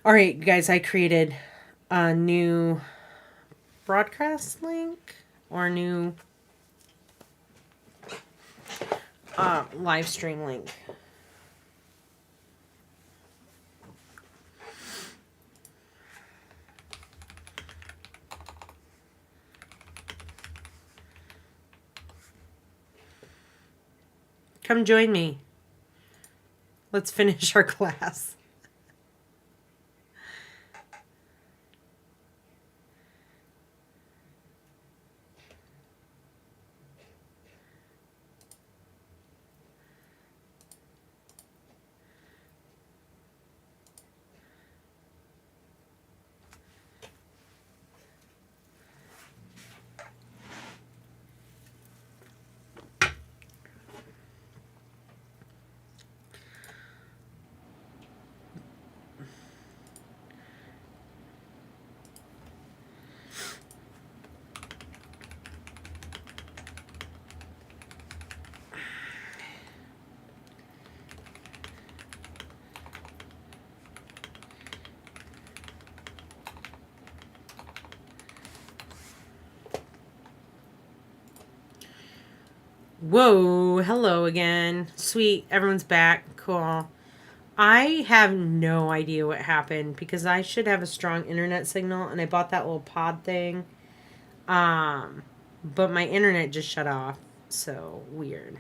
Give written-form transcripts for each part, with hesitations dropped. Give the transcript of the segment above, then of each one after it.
All right, guys, I created a new broadcast link or a new live stream link. Come join me. Let's finish our class. Whoa, hello again. Sweet, everyone's back. Cool. I have no idea what happened because I should have a strong internet signal and I bought that little pod thing. But my internet just shut off. So weird.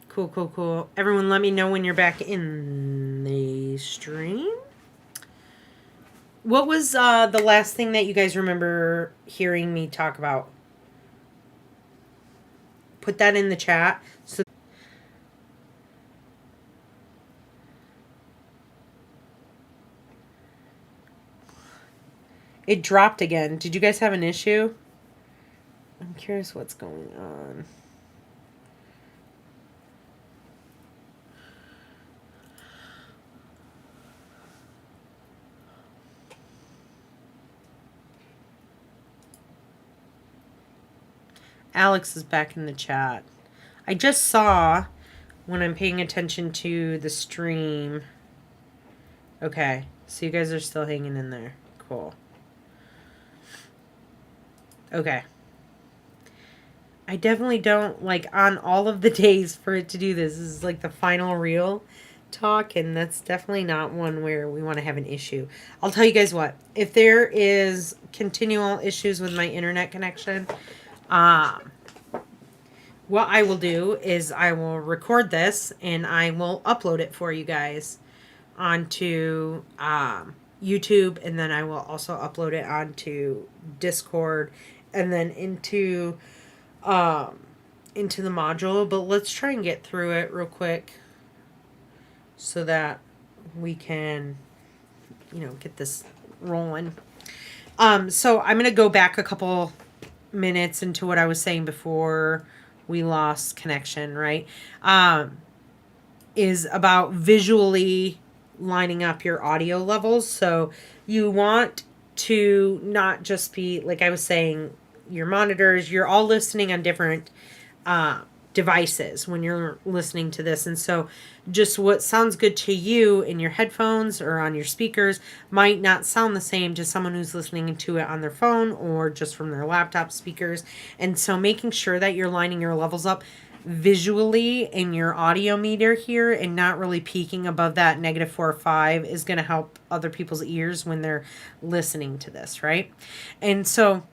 Cool, cool, cool. Everyone let me know when you're back in the stream. What was the last thing that you guys remember hearing me talk about? Put that in the chat. So it dropped again. Did you guys have an issue? I'm curious what's going on. Alex is back in the chat. I just saw when I'm paying attention to the stream. Okay, so you guys are still hanging in there. Cool. Okay. I definitely don't, like, on all of the days for it to do this. This is like the final real talk, and that's definitely not one where we want to have an issue. I'll tell you guys what. If there is continual issues with my internet connection, what I will do is I will record this and I will upload it for you guys onto YouTube, and then I will also upload it onto Discord and then into the module. But let's try and get through it real quick so that we can, get this rolling. So I'm going to go back a couple minutes into what I was saying before we lost connection, right? Is about visually lining up your audio levels. So you want to not just be, like I was saying, your monitors, you're all listening on different devices when you're listening to this. And so just what sounds good to you in your headphones or on your speakers might not sound the same to someone who's listening to it on their phone or just from their laptop speakers. And so making sure that you're lining your levels up visually in your audio meter here and not really peaking above that -4 or 5 is going to help other people's ears when they're listening to this, right? And so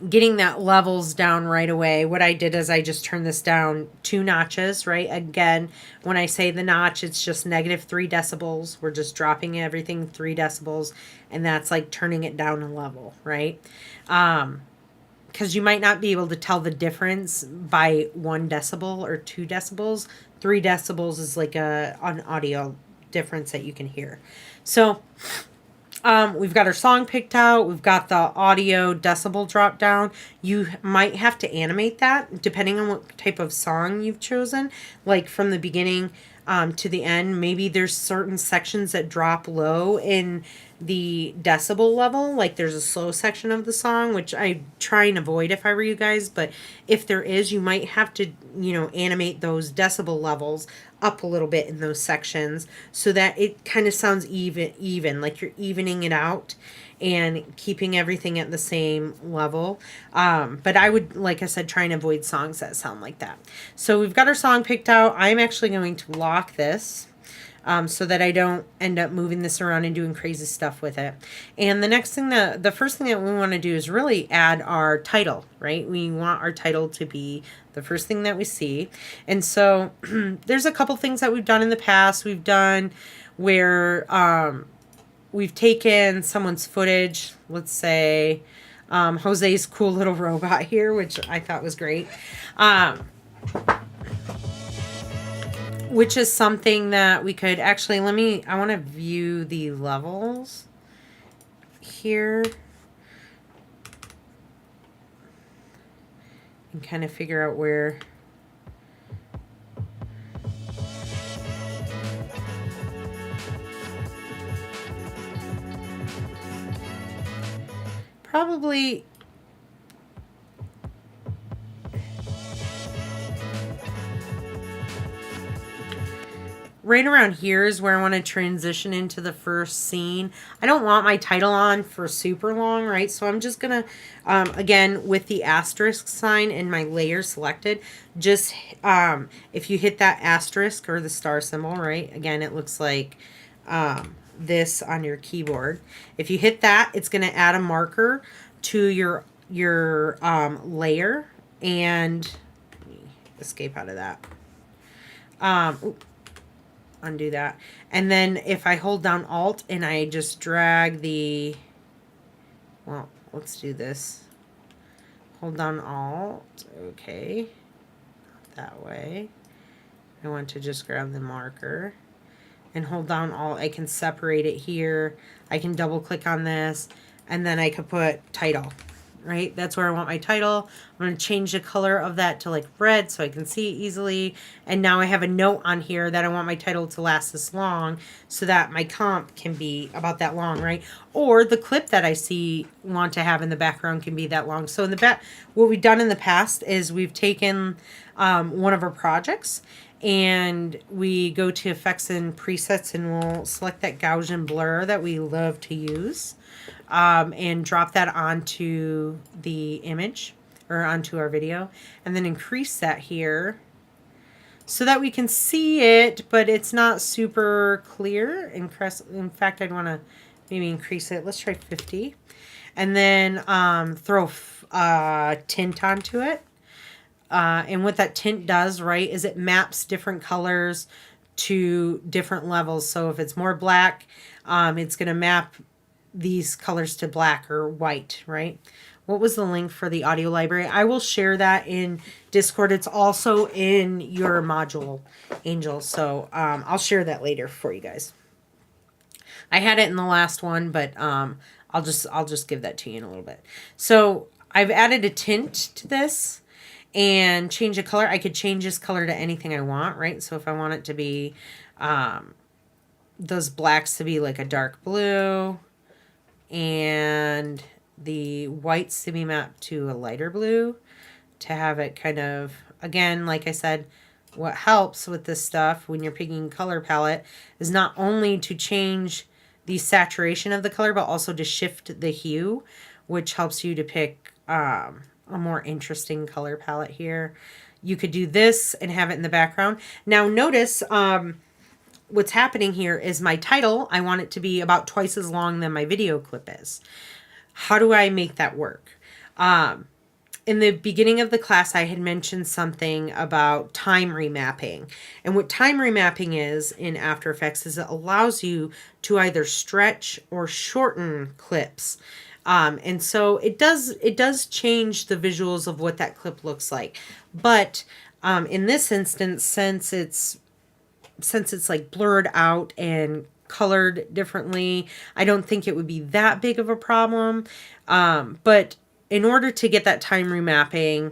getting that levels down right away, what I did is I just turned this down 2 notches, right? Again, when I say the notch, it's just -3 decibels. We're just dropping everything 3 decibels, and that's like turning it down a level, right? Because you might not be able to tell the difference by 1 decibel or 2 decibels. 3 decibels is like an audio difference that you can hear. So we've got our song picked out. We've got the audio decibel drop down. You might have to animate that depending on what type of song you've chosen. Like from the beginning, to the end. Maybe there's certain sections that drop low in the decibel level, like there's a slow section of the song, which I try and avoid if I were you guys, but if there is, you might have to, animate those decibel levels up a little bit in those sections so that it kind of sounds even like you're evening it out and keeping everything at the same level. But I would, like I said, try and avoid songs that sound like that. So we've got our song picked out. I'm actually going to lock this so that I don't end up moving this around and doing crazy stuff with it. And the first thing that we want to do is really add our title, right? We want our title to be the first thing that we see. And so there's a couple things that we've done in the past. We've done where we've taken someone's footage, let's say Jose's cool little robot here, which I thought was great. Which is something that we could actually, I want to view the levels here and kind of figure out where. Probably right around here is where I want to transition into the first scene. I don't want my title on for super long, right? So I'm just going to, again, with the asterisk sign and my layer selected, just if you hit that asterisk or the star symbol, right? Again, it looks like this on your keyboard. If you hit that, it's going to add a marker to your layer, and let me escape out of that. Undo that. And then if I hold down Alt and I just drag well, let's do this. Hold down Alt. Okay. That way. I want to just grab the marker and hold down Alt. I can separate it here. I can double click on this and then I could put title, right? That's where I want my title. I'm going to change the color of that to like red so I can see it easily. And now I have a note on here that I want my title to last this long so that my comp can be about that long, right? Or the clip that I want to have in the background can be that long. So in the back, what we've done in the past is we've taken one of our projects and we go to effects and presets and we'll select that Gaussian blur that we love to use. And drop that onto the image or onto our video and then increase that here so that we can see it, but it's not super clear. In fact, I'd want to maybe increase it. Let's try 50 and then throw tint onto it. And what that tint does, right, is it maps different colors to different levels. So if it's more black, it's going to map these colors to black or white, right? What was the link for the audio library? I will share that in Discord. It's also in your module, Angel. So I'll share that later for you guys. I had it in the last one, but I'll just give that to you in a little bit. So I've added a tint to this and change the color. I could change this color to anything I want, right? So if I want it to be those blacks to be like a dark blue, and the whites to be mapped to a lighter blue, to have it kind of, again, like I said, what helps with this stuff when you're picking color palette is not only to change the saturation of the color, but also to shift the hue, which helps you to pick a more interesting color palette here. You could do this and have it in the background. Now notice, what's happening here is my title, I want it to be about twice as long than my video clip is. How do I make that work? In the beginning of the class, I had mentioned something about time remapping. And what time remapping is in After Effects is it allows you to either stretch or shorten clips. And so it does change the visuals of what that clip looks like. But in this instance, since it's like blurred out and colored differently, I don't think it would be that big of a problem. But in order to get that time remapping,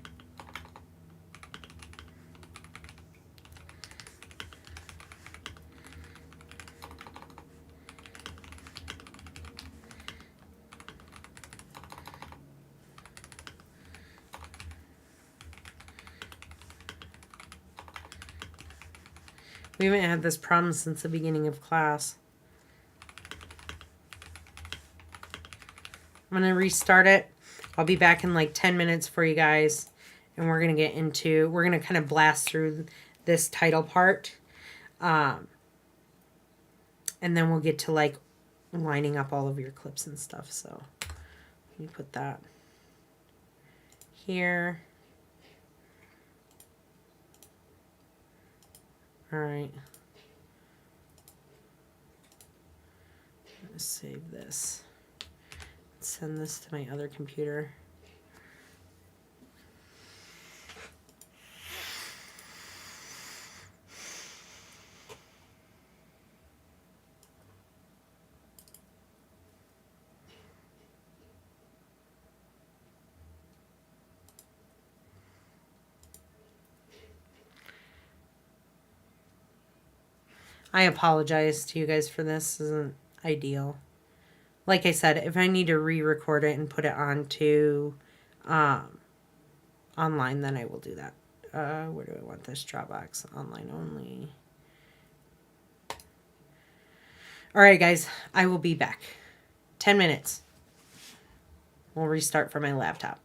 We haven't had this problem since the beginning of class. I'm going to restart it. I'll be back in like 10 minutes for you guys. And we're going to get into, we're going to kind of blast through this title part. And then we'll get to like lining up all of your clips and stuff. So let me put that here. All right. I'm going to save this. Send this to my other computer. I apologize to you guys for this. This isn't ideal. Like I said, if I need to re-record it and put it onto online, then I will do that. Where do I want this? Dropbox, online only. All right, guys, I will be back. 10 minutes. We'll restart from my laptop.